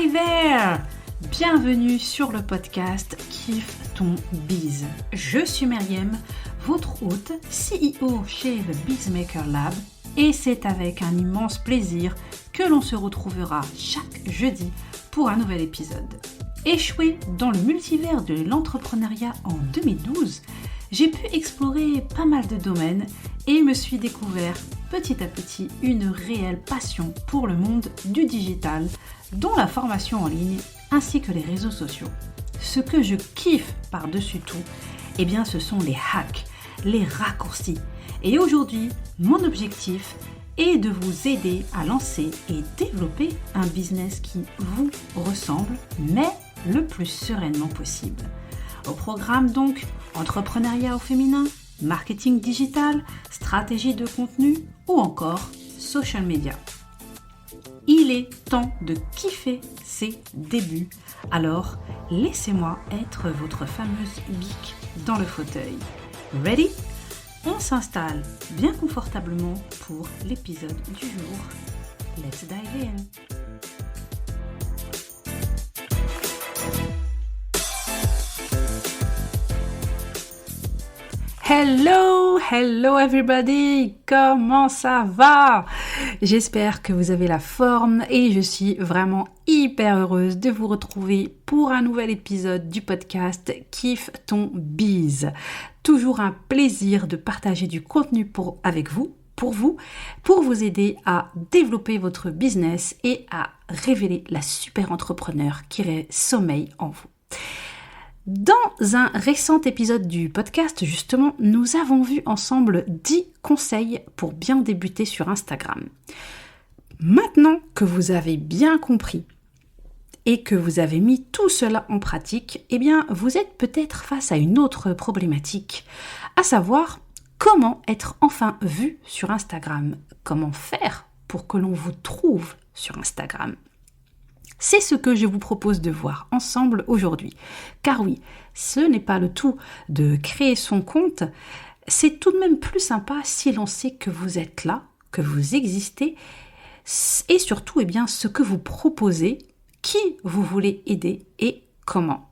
Hi there! Bienvenue sur le podcast Kiffe ton biz. Je suis Myriam, votre hôte, CEO chez The Bizmaker Lab, et c'est avec un immense plaisir que l'on se retrouvera chaque jeudi pour un nouvel épisode. Échoué dans le multivers de l'entrepreneuriat en 2012, j'ai pu explorer pas mal de domaines et me suis découvert petit à petit une réelle passion pour le monde du digital, dont la formation en ligne ainsi que les réseaux sociaux. Ce que je kiffe par-dessus tout, eh bien ce sont les hacks, les raccourcis. Et aujourd'hui, mon objectif est de vous aider à lancer et développer un business qui vous ressemble, mais le plus sereinement possible. Au programme donc, entrepreneuriat au féminin, marketing digital, stratégie de contenu ou encore social media. Il est temps de kiffer ses débuts, alors laissez-moi être votre fameuse geek dans le fauteuil. Ready? On s'installe bien confortablement pour l'épisode du jour. Let's dive in! Hello everybody, comment ça va? J'espère que vous avez la forme et je suis vraiment hyper heureuse de vous retrouver pour un nouvel épisode du podcast Kiffe ton biz. Toujours un plaisir de partager du contenu pour vous aider à développer votre business et à révéler la super entrepreneur qui sommeille en vous. Dans un récent épisode du podcast, justement, nous avons vu ensemble 10 conseils pour bien débuter sur Instagram. Maintenant que vous avez bien compris et que vous avez mis tout cela en pratique, eh bien, vous êtes peut-être face à une autre problématique, à savoir comment être enfin vu sur Instagram. Comment faire pour que l'on vous trouve sur Instagram? C'est ce que je vous propose de voir ensemble aujourd'hui. Car oui, ce n'est pas le tout de créer son compte, c'est tout de même plus sympa si l'on sait que vous êtes là, que vous existez, et surtout eh bien, ce que vous proposez, qui vous voulez aider et comment.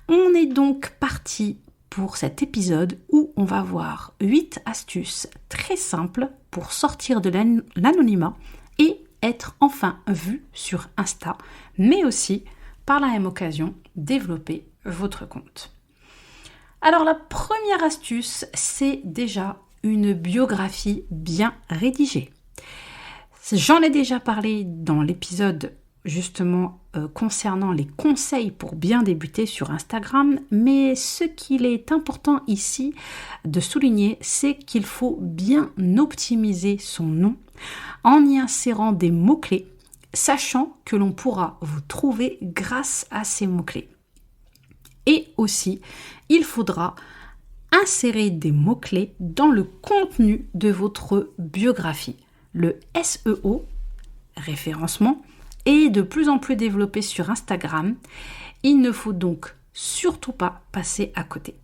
On est donc parti pour cet épisode où on va voir 8 astuces très simples pour sortir de l'anonymat et être enfin vu sur Insta, mais aussi, par la même occasion, développer votre compte. Alors la première astuce, c'est déjà une biographie bien rédigée. J'en ai déjà parlé dans l'épisode justement concernant les conseils pour bien débuter sur Instagram, mais ce qu'il est important ici de souligner, c'est qu'il faut bien optimiser son nom en y insérant des mots-clés, sachant que l'on pourra vous trouver grâce à ces mots-clés. Et aussi, il faudra insérer des mots-clés dans le contenu de votre biographie. Le SEO, référencement, est de plus en plus développé sur Instagram. Il ne faut donc surtout pas passer à côté.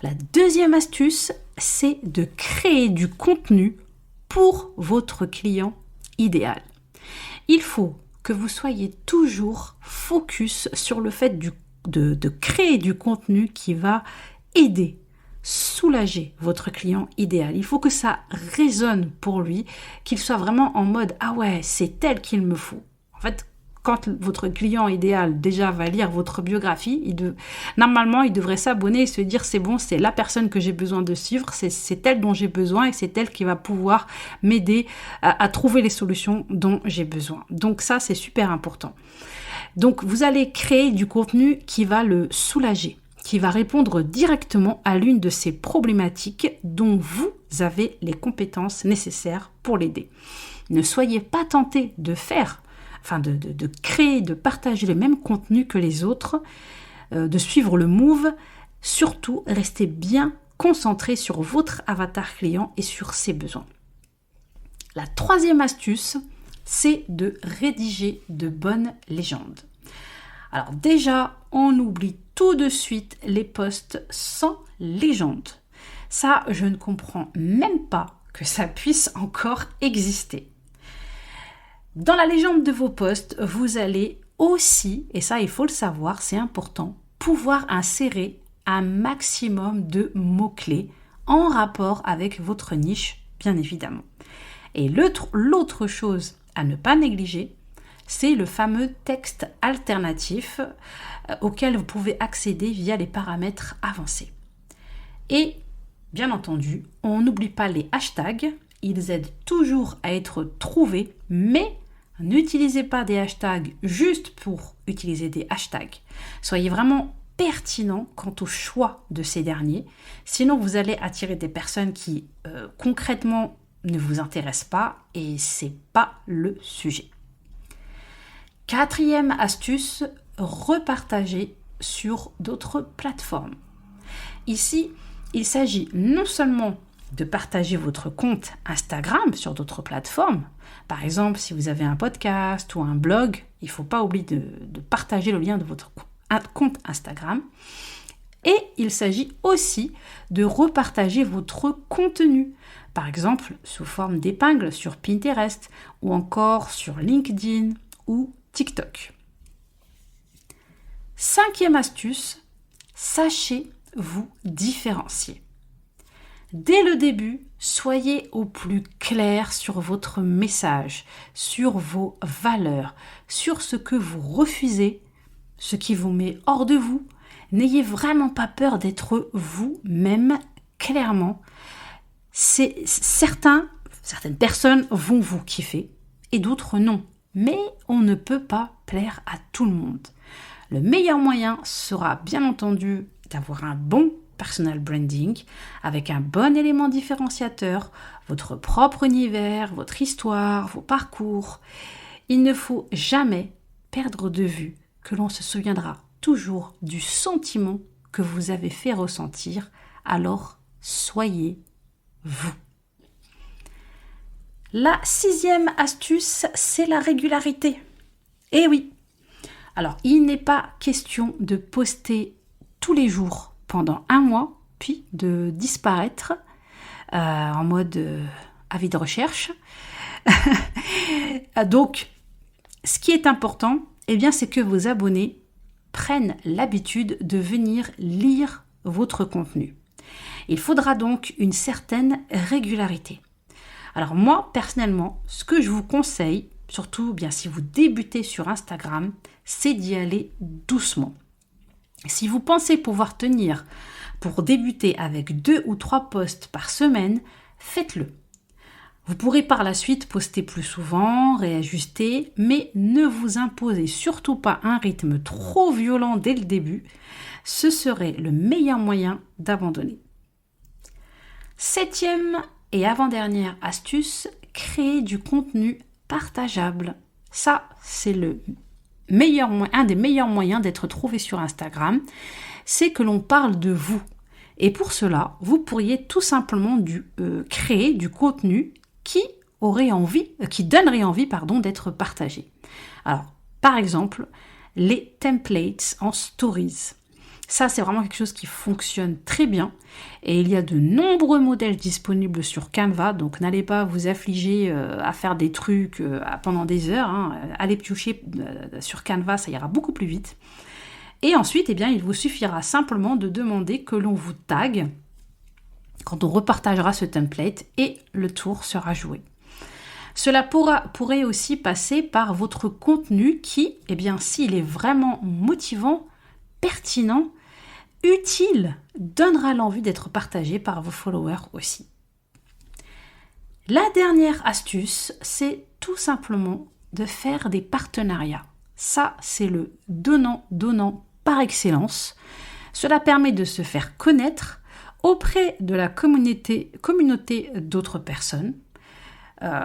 La deuxième astuce, c'est de créer du contenu pour votre client idéal. Il faut que vous soyez toujours focus sur le fait de créer du contenu qui va aider, soulager votre client idéal. Il faut que ça résonne pour lui, qu'il soit vraiment en mode « Ah ouais, c'est tel qu'il me faut ». En fait, quand votre client idéal déjà va lire votre biographie, normalement, il devrait s'abonner et se dire c'est bon, c'est la personne que j'ai besoin de suivre, c'est elle dont j'ai besoin et c'est elle qui va pouvoir m'aider à trouver les solutions dont j'ai besoin. Donc ça, c'est super important. Donc vous allez créer du contenu qui va le soulager, qui va répondre directement à l'une de ces problématiques dont vous avez les compétences nécessaires pour l'aider. Ne soyez pas tentés de créer, de partager le même contenu que les autres, de suivre le move. Surtout, restez bien concentré sur votre avatar client et sur ses besoins. La troisième astuce, c'est de rédiger de bonnes légendes. Alors déjà, on oublie tout de suite les posts sans légende. Ça, je ne comprends même pas que ça puisse encore exister. Dans la légende de vos posts, vous allez aussi, et ça il faut le savoir, c'est important, pouvoir insérer un maximum de mots-clés en rapport avec votre niche, bien évidemment. Et l'autre chose à ne pas négliger, c'est le fameux texte alternatif auquel vous pouvez accéder via les paramètres avancés. Et bien entendu, on n'oublie pas les hashtags, ils aident toujours à être trouvés, mais n'utilisez pas des hashtags juste pour utiliser des hashtags. Soyez vraiment pertinent quant au choix de ces derniers, sinon vous allez attirer des personnes qui concrètement ne vous intéressent pas et c'est pas le sujet. 4e astuce, repartager sur d'autres plateformes. Ici, il s'agit non seulement de partager votre compte Instagram sur d'autres plateformes. Par exemple, si vous avez un podcast ou un blog, il ne faut pas oublier de partager le lien de votre compte Instagram. Et il s'agit aussi de repartager votre contenu, par exemple sous forme d'épingles sur Pinterest ou encore sur LinkedIn ou TikTok. 5e astuce, sachez vous différencier. Dès le début, soyez au plus clair sur votre message, sur vos valeurs, sur ce que vous refusez, ce qui vous met hors de vous. N'ayez vraiment pas peur d'être vous-même clairement. Certaines personnes vont vous kiffer et d'autres non. Mais on ne peut pas plaire à tout le monde. Le meilleur moyen sera bien entendu d'avoir un bon personal branding avec un bon élément différenciateur, votre propre univers, votre histoire, vos parcours. Il ne faut jamais perdre de vue que l'on se souviendra toujours du sentiment que vous avez fait ressentir, alors soyez vous. La 6e astuce, c'est la régularité. Eh oui, alors il n'est pas question de poster tous les jours pendant un mois, puis de disparaître en mode avis de recherche. Donc, ce qui est important, eh bien, c'est que vos abonnés prennent l'habitude de venir lire votre contenu. Il faudra donc une certaine régularité. Alors moi, personnellement, ce que je vous conseille, surtout bien si vous débutez sur Instagram, c'est d'y aller doucement. Si vous pensez pouvoir tenir pour débuter avec 2 ou 3 posts par semaine, faites-le. Vous pourrez par la suite poster plus souvent, réajuster, mais ne vous imposez surtout pas un rythme trop violent dès le début. Ce serait le meilleur moyen d'abandonner. 7e et avant-dernière astuce, créer du contenu partageable. Ça, c'est un des meilleurs moyens d'être trouvé sur Instagram, c'est que l'on parle de vous. Et pour cela, vous pourriez tout simplement créer du contenu qui donnerait envie d'être partagé. Alors, par exemple, les templates en stories. Ça, c'est vraiment quelque chose qui fonctionne très bien et il y a de nombreux modèles disponibles sur Canva, donc n'allez pas vous affliger à faire des trucs pendant des heures. Allez piocher sur Canva, ça ira beaucoup plus vite. Et ensuite, eh bien, il vous suffira simplement de demander que l'on vous tague quand on repartagera ce template et le tour sera joué. Cela pourrait aussi passer par votre contenu qui, eh bien, s'il est vraiment motivant, pertinent, utile, donnera l'envie d'être partagé par vos followers aussi. La dernière astuce, c'est tout simplement de faire des partenariats. Ça, c'est le donnant par excellence. Cela permet de se faire connaître auprès de la communauté d'autres personnes.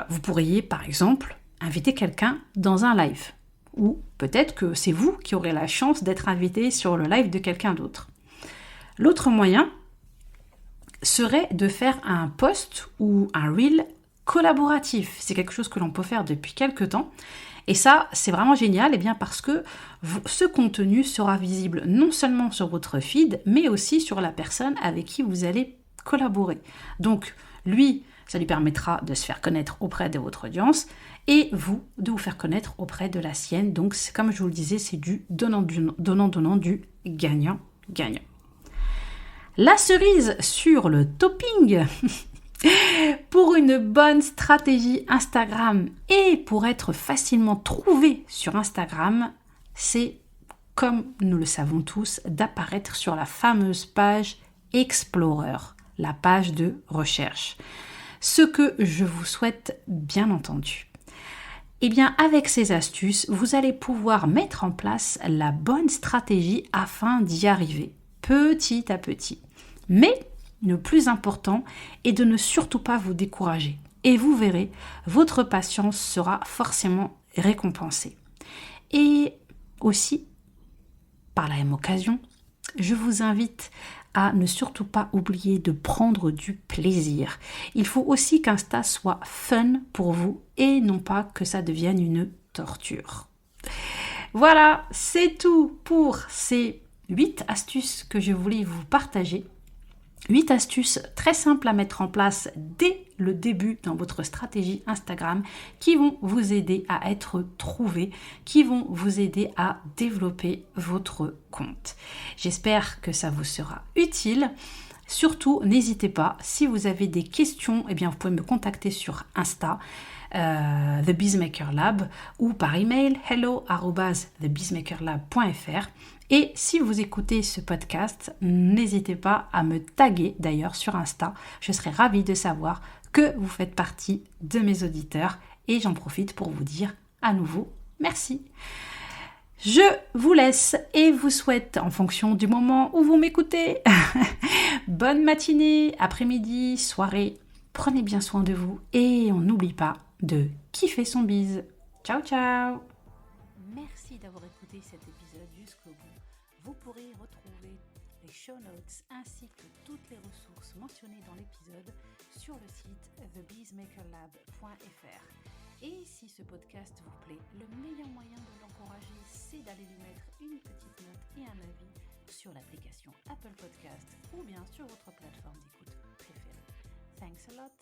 Vous pourriez, par exemple, inviter quelqu'un dans un live. Ou peut-être que c'est vous qui aurez la chance d'être invité sur le live de quelqu'un d'autre. L'autre moyen serait de faire un post ou un reel collaboratif. C'est quelque chose que l'on peut faire depuis quelques temps. Et ça, c'est vraiment génial, parce que ce contenu sera visible non seulement sur votre feed, mais aussi sur la personne avec qui vous allez collaborer. Donc, lui Ça lui permettra de se faire connaître auprès de votre audience et vous, de vous faire connaître auprès de la sienne. Donc, comme je vous le disais, c'est du donnant-donnant, du gagnant-gagnant. La cerise sur le topping pour une bonne stratégie Instagram et pour être facilement trouvé sur Instagram, c'est, comme nous le savons tous, d'apparaître sur la fameuse page Explorer, la page de recherche. Ce que je vous souhaite, bien entendu. Eh bien, avec ces astuces, vous allez pouvoir mettre en place la bonne stratégie afin d'y arriver, petit à petit. Mais le plus important est de ne surtout pas vous décourager. Et vous verrez, votre patience sera forcément récompensée. Et aussi, par la même occasion, je vous invite à ne surtout pas oublier de prendre du plaisir. Il faut aussi qu'Insta soit fun pour vous et non pas que ça devienne une torture. Voilà, c'est tout pour ces 8 astuces que je voulais vous partager. 8 astuces très simples à mettre en place dès le début dans votre stratégie Instagram qui vont vous aider à être trouvés, qui vont vous aider à développer votre compte. J'espère que ça vous sera utile. Surtout, n'hésitez pas, si vous avez des questions, eh bien, vous pouvez me contacter sur Insta, The Bizmaker Lab, ou par email hello@thebizmakerlab.fr. Et si vous écoutez ce podcast, n'hésitez pas à me taguer d'ailleurs sur Insta. Je serai ravie de savoir que vous faites partie de mes auditeurs et j'en profite pour vous dire à nouveau merci. Je vous laisse et vous souhaite, en fonction du moment où vous m'écoutez, bonne matinée, après-midi, soirée. Prenez bien soin de vous et on n'oublie pas de kiffer son bise. Ciao, ciao! Merci d'avoir écouté cet épisode jusqu'au bout. Vous pourrez retrouver les show notes ainsi que toutes les ressources mentionnées dans l'épisode sur le site thebizmakerlab.fr. Et si ce podcast vous plaît, le meilleur moyen de l'encourager, c'est d'aller lui mettre une petite note et un avis sur l'application Apple Podcast ou bien sur votre plateforme d'écoute préférée. Thanks a lot!